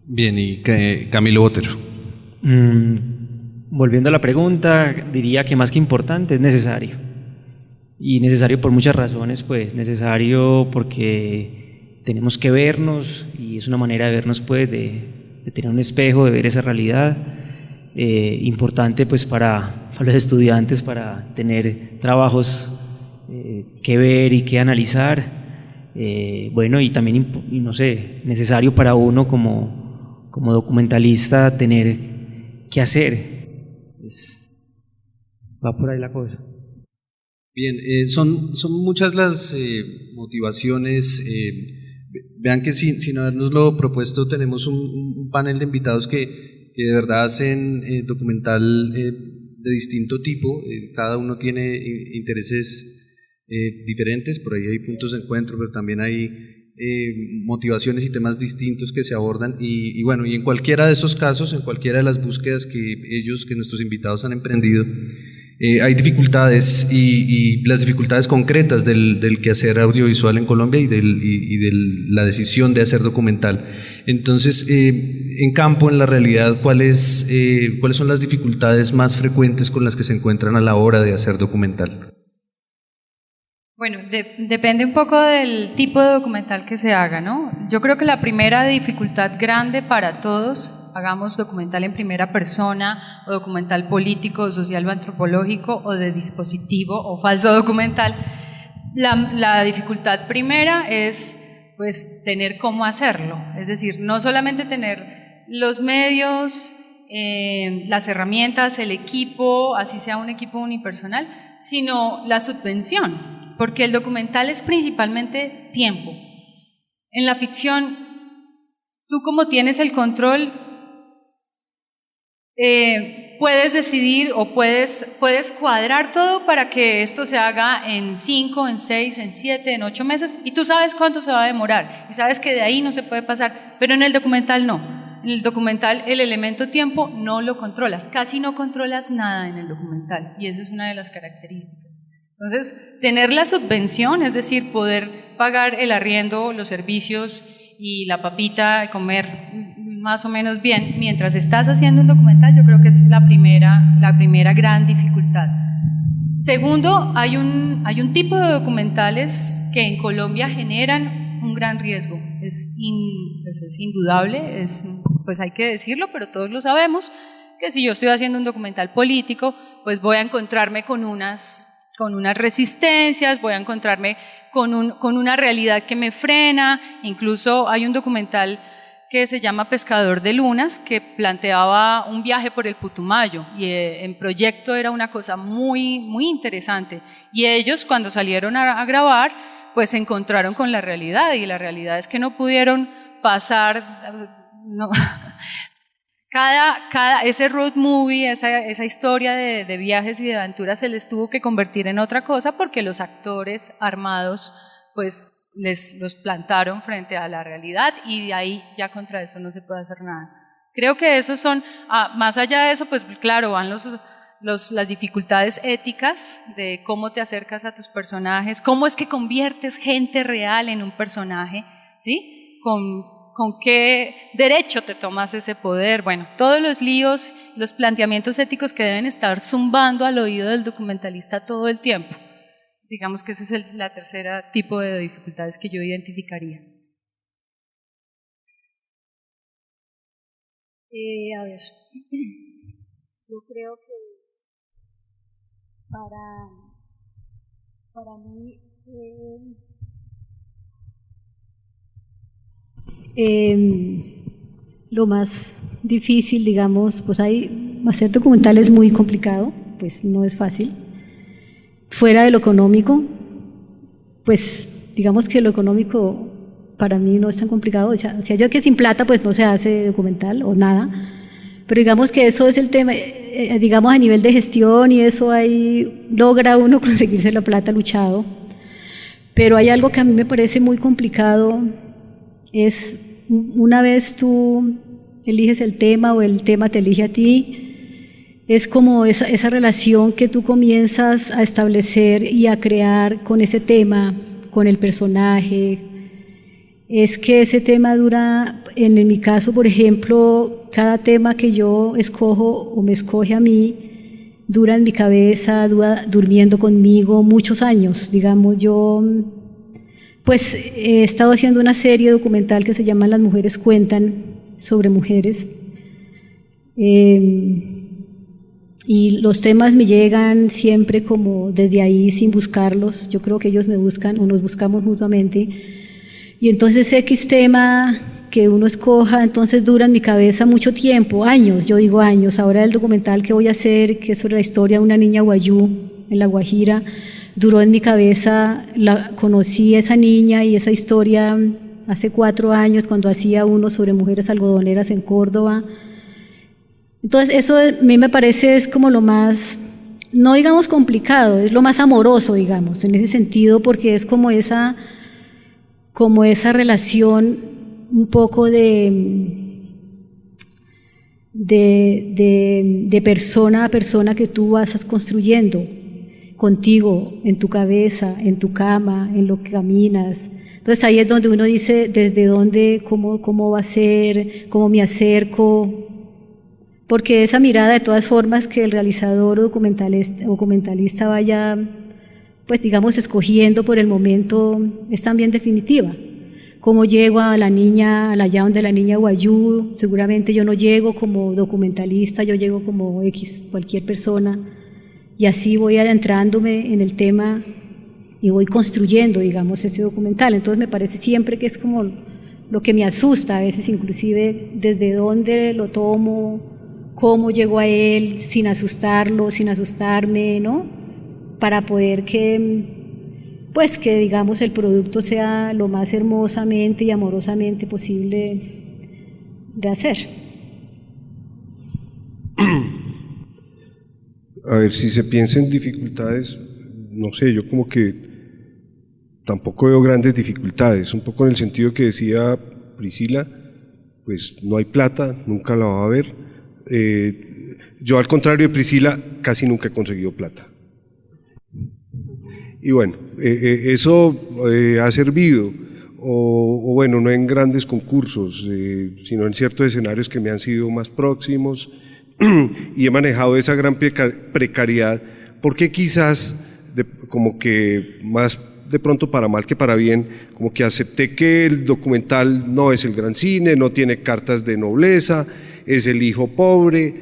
Bien, y Camilo Botero. Volviendo a la pregunta, diría que más que importante es necesario. Y necesario por muchas razones, pues necesario porque tenemos que vernos y es una manera de vernos, pues de tener un espejo, de ver esa realidad. Importante pues para los estudiantes, para tener trabajos que ver y que analizar. Bueno, y también, no sé, necesario para uno como documentalista tener que hacer. Va por ahí la cosa. Bien, son muchas las motivaciones. Vean que sin habernoslo propuesto tenemos un panel de invitados que de verdad hacen documental de distinto tipo. Cada uno tiene intereses diferentes, por ahí hay puntos de encuentro, pero también hay motivaciones y temas distintos que se abordan y bueno, y en cualquiera de esos casos, en cualquiera de las búsquedas que nuestros invitados han emprendido, hay dificultades y las dificultades concretas del quehacer audiovisual en Colombia y de la decisión de hacer documental. Entonces, en campo, en la realidad, ¿cuáles son las dificultades más frecuentes con las que se encuentran a la hora de hacer documental? Bueno, depende un poco del tipo de documental que se haga, ¿no? Yo creo que la primera dificultad grande para todos, hagamos documental en primera persona o documental político, social o antropológico o de dispositivo o falso documental, la dificultad primera es pues tener cómo hacerlo, es decir, no solamente tener los medios, las herramientas, el equipo, así sea un equipo unipersonal, sino la subvención. Porque el documental es principalmente tiempo. En la ficción, tú como tienes el control, puedes decidir o puedes cuadrar todo para que esto se haga en 5, en 6, en 7, en 8 meses y tú sabes cuánto se va a demorar y sabes que de ahí no se puede pasar, pero en el documental no. En el documental el elemento tiempo no lo controlas, casi no controlas nada en el documental y esa es una de las características. Entonces, tener la subvención, es decir, poder pagar el arriendo, los servicios y la papita, comer más o menos bien mientras estás haciendo un documental, yo creo que es la primera gran dificultad. Segundo, hay un tipo de documentales que en Colombia generan un gran riesgo, es indudable, pues hay que decirlo, pero todos lo sabemos, que si yo estoy haciendo un documental político, pues voy a encontrarme con unas resistencias, voy a encontrarme con una realidad que me frena. Incluso hay un documental que se llama Pescador de Lunas que planteaba un viaje por el Putumayo y en proyecto era una cosa muy, muy interesante y ellos cuando salieron a grabar pues se encontraron con la realidad y la realidad es que no pudieron pasar, no. Ese road movie, esa historia de viajes y de aventuras se les tuvo que convertir en otra cosa porque los actores armados pues los plantaron frente a la realidad y de ahí ya contra eso no se puede hacer nada. Creo que esos son, más allá de eso, pues claro, van las dificultades éticas de cómo te acercas a tus personajes, cómo es que conviertes gente real en un personaje, ¿sí? ¿Con qué derecho te tomas ese poder? Bueno, todos los líos, los planteamientos éticos que deben estar zumbando al oído del documentalista todo el tiempo. Digamos que ese es la tercera tipo de dificultades que yo identificaría. A ver, yo creo que para mí lo más difícil, digamos, pues hacer documental es muy complicado, pues no es fácil. Fuera de lo económico, pues digamos que lo económico para mí no es tan complicado, o sea yo que sin plata pues no se hace documental o nada, pero digamos que eso es el tema, digamos a nivel de gestión y eso ahí logra uno conseguirse la plata luchado, pero hay algo que a mí me parece muy complicado, es una vez tú eliges el tema o el tema te elige a ti, es como esa relación que tú comienzas a establecer y a crear con ese tema, con el personaje, es que ese tema dura, en mi caso, por ejemplo, cada tema que yo escojo o me escoge a mí, dura en mi cabeza, dura durmiendo conmigo muchos años. Digamos, yo pues he estado haciendo una serie documental que se llama Las mujeres cuentan, sobre mujeres. Y los temas me llegan siempre como desde ahí, sin buscarlos. Yo creo que ellos me buscan o nos buscamos mutuamente. Y entonces X tema que uno escoja, entonces dura en mi cabeza mucho tiempo, años, yo digo años. Ahora el documental que voy a hacer, que es sobre la historia de una niña guayú en La Guajira, duró en mi cabeza. Conocí a esa niña y esa historia hace 4 años cuando hacía uno sobre mujeres algodoneras en Córdoba. Entonces eso a mí me parece es como lo más, no digamos complicado, es lo más amoroso, digamos, en ese sentido, porque es como esa relación un poco de persona a persona que tú vas construyendo contigo, en tu cabeza, en tu cama, en lo que caminas. Entonces ahí es donde uno dice desde dónde, cómo va a ser, cómo me acerco, porque esa mirada de todas formas que el realizador o documentalista vaya, pues digamos, escogiendo por el momento es también definitiva. Cómo llego a la niña, allá donde la niña guayú, seguramente yo no llego como documentalista, yo llego como cualquier persona, y así voy adentrándome en el tema y voy construyendo, digamos, este documental. Entonces me parece siempre que es como lo que me asusta, a veces inclusive desde dónde lo tomo, cómo llego a él, sin asustarlo, sin asustarme, ¿no? Para poder que digamos el producto sea lo más hermosamente y amorosamente posible de hacer. A ver, si se piensa en dificultades, no sé, yo como que tampoco veo grandes dificultades, un poco en el sentido que decía Priscila, pues no hay plata, nunca la va a haber. Yo, al contrario de Priscila, casi nunca he conseguido plata. Y bueno, eso ha servido, o bueno, no en grandes concursos, sino en ciertos escenarios que me han sido más próximos, y he manejado esa gran precariedad, porque quizás, como que más de pronto para mal que para bien, como que acepté que el documental no es el gran cine, no tiene cartas de nobleza, es el hijo pobre.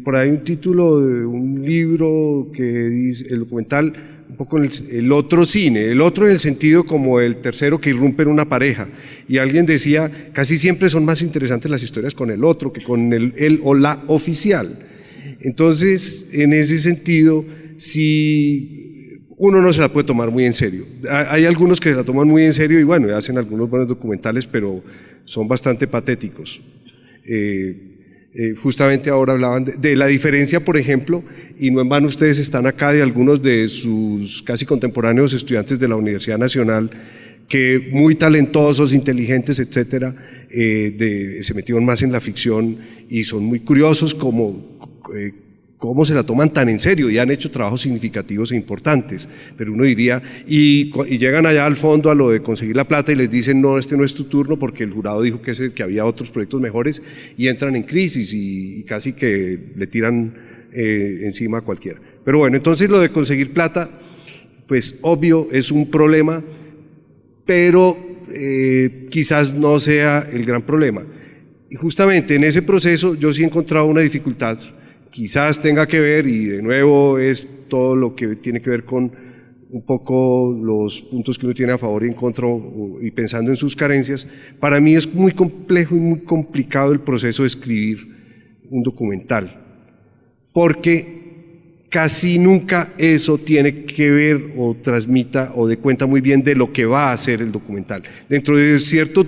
Por ahí un título de un libro que dice el documental, un poco en el otro cine, el otro en el sentido como el tercero que irrumpe en una pareja, y alguien decía, casi siempre son más interesantes las historias con el otro que con el o la oficial. Entonces, en ese sentido, si uno no se la puede tomar muy en serio. Hay algunos que se la toman muy en serio y bueno, hacen algunos buenos documentales, pero son bastante patéticos. Justamente ahora hablaban de la diferencia, por ejemplo, y no en vano ustedes están acá, de algunos de sus casi contemporáneos estudiantes de la Universidad Nacional, que muy talentosos, inteligentes, etcétera, se metieron más en la ficción y son muy curiosos cómo se la toman tan en serio y han hecho trabajos significativos e importantes. Pero uno diría, y llegan allá al fondo a lo de conseguir la plata y les dicen, no, este no es tu turno porque el jurado dijo que había otros proyectos mejores, y entran en crisis y casi que le tiran encima a cualquiera. Pero bueno, entonces lo de conseguir plata, pues obvio es un problema, pero quizás no sea el gran problema. Y justamente en ese proceso yo sí he encontrado una dificultad. Quizás tenga que ver, y de nuevo es todo lo que tiene que ver con un poco los puntos que uno tiene a favor y en contra, y pensando en sus carencias. Para mí es muy complejo y muy complicado el proceso de escribir un documental, porque casi nunca eso tiene que ver o transmita o dé cuenta muy bien de lo que va a ser el documental. Dentro de cierto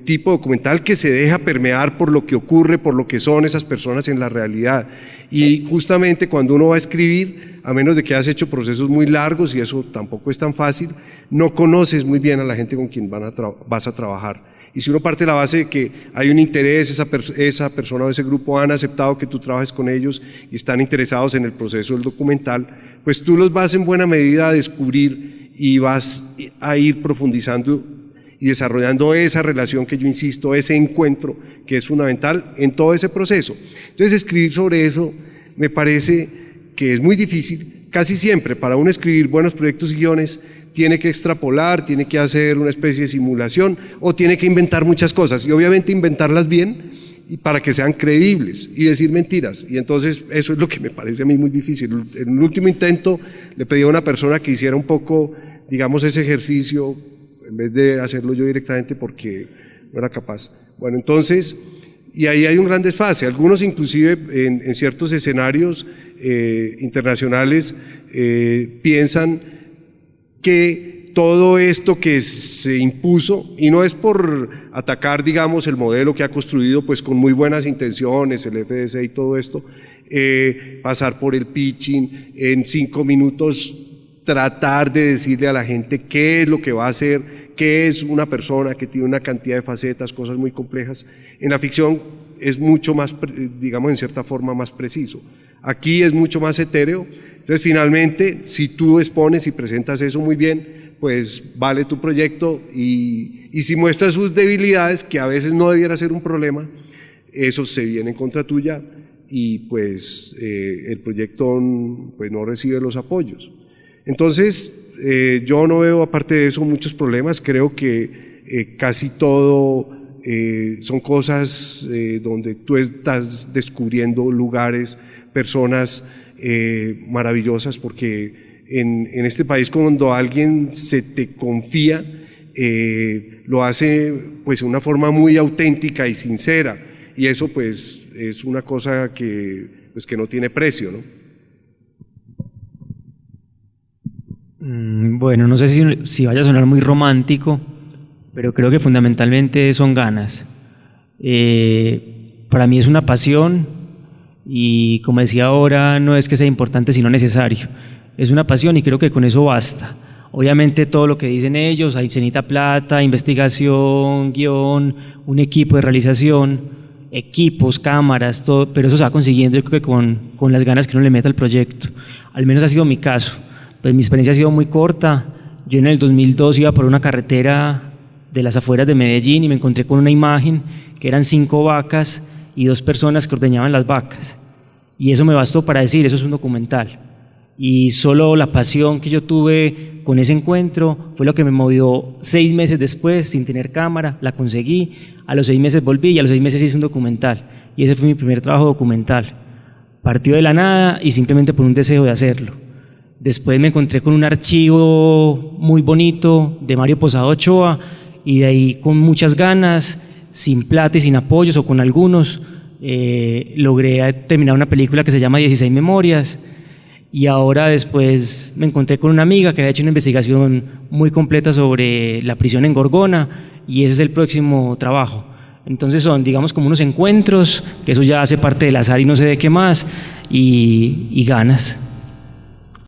tipo documental que se deja permear por lo que ocurre, por lo que son esas personas en la realidad. Y justamente cuando uno va a escribir, a menos de que hayas hecho procesos muy largos, y eso tampoco es tan fácil, no conoces muy bien a la gente con quien vas a trabajar. Y si uno parte de la base de que hay un interés, esa persona o ese grupo han aceptado que tú trabajes con ellos y están interesados en el proceso del documental, pues tú los vas en buena medida a descubrir y vas a ir profundizando. y desarrollando esa relación que yo insisto, ese encuentro que es fundamental en todo ese proceso. Entonces escribir sobre eso me parece que es muy difícil. Casi siempre para uno escribir buenos proyectos y guiones tiene que extrapolar, tiene que hacer una especie de simulación o tiene que inventar muchas cosas y obviamente inventarlas bien y para que sean creíbles y decir mentiras. Y entonces eso es lo que me parece a mí muy difícil. En el último intento le pedí a una persona que hiciera un poco, digamos, ese ejercicio en vez de hacerlo yo directamente porque no era capaz. Bueno, entonces, y ahí hay un gran desfase. Algunos inclusive en ciertos escenarios internacionales piensan que todo esto que se impuso, y no es por atacar, digamos, el modelo que ha construido pues con muy buenas intenciones, el FDC y todo esto, pasar por el pitching, en 5 minutos tratar de decirle a la gente qué es lo que va a hacer, qué es una persona que tiene una cantidad de facetas, cosas muy complejas. En la ficción es mucho más, digamos, en cierta forma más preciso. Aquí es mucho más etéreo. Entonces, finalmente, si tú expones y presentas eso muy bien, pues vale tu proyecto y si muestras sus debilidades, que a veces no debiera ser un problema, eso se viene en contra tuya y pues el proyecto pues, no recibe los apoyos. Entonces, yo no veo aparte de eso muchos problemas, creo que casi todo son cosas donde tú estás descubriendo lugares, personas maravillosas, porque en este país cuando alguien se te confía, lo hace pues de una forma muy auténtica y sincera, y eso pues es una cosa que, pues, que no tiene precio, ¿no? Bueno, no sé si vaya a sonar muy romántico, pero creo que fundamentalmente son ganas. Para mí es una pasión y, como decía ahora, no es que sea importante sino necesario. Es una pasión y creo que con eso basta. Obviamente todo lo que dicen ellos, ahí se necesita plata, investigación, guión, un equipo de realización, equipos, cámaras, todo, pero eso se va consiguiendo yo creo que con las ganas que uno le meta al proyecto. Al menos ha sido mi caso. Pues mi experiencia ha sido muy corta. Yo en el 2002 iba por una carretera de las afueras de Medellín y me encontré con una imagen que eran 5 vacas y 2 personas que ordeñaban las vacas. Y eso me bastó para decir, eso es un documental. Y solo la pasión que yo tuve con ese encuentro fue lo que me movió 6 meses después, sin tener cámara, la conseguí. A los 6 meses volví y a los 6 meses hice un documental. Y ese fue mi primer trabajo documental. Partió de la nada y simplemente por un deseo de hacerlo. Después me encontré con un archivo muy bonito de Mario Posada Ochoa y de ahí con muchas ganas, sin plata y sin apoyos o con algunos, logré terminar una película que se llama 16 Memorias y ahora después me encontré con una amiga que había hecho una investigación muy completa sobre la prisión en Gorgona y ese es el próximo trabajo. Entonces son, digamos, como unos encuentros, que eso ya hace parte del azar y no sé de qué más, y ganas.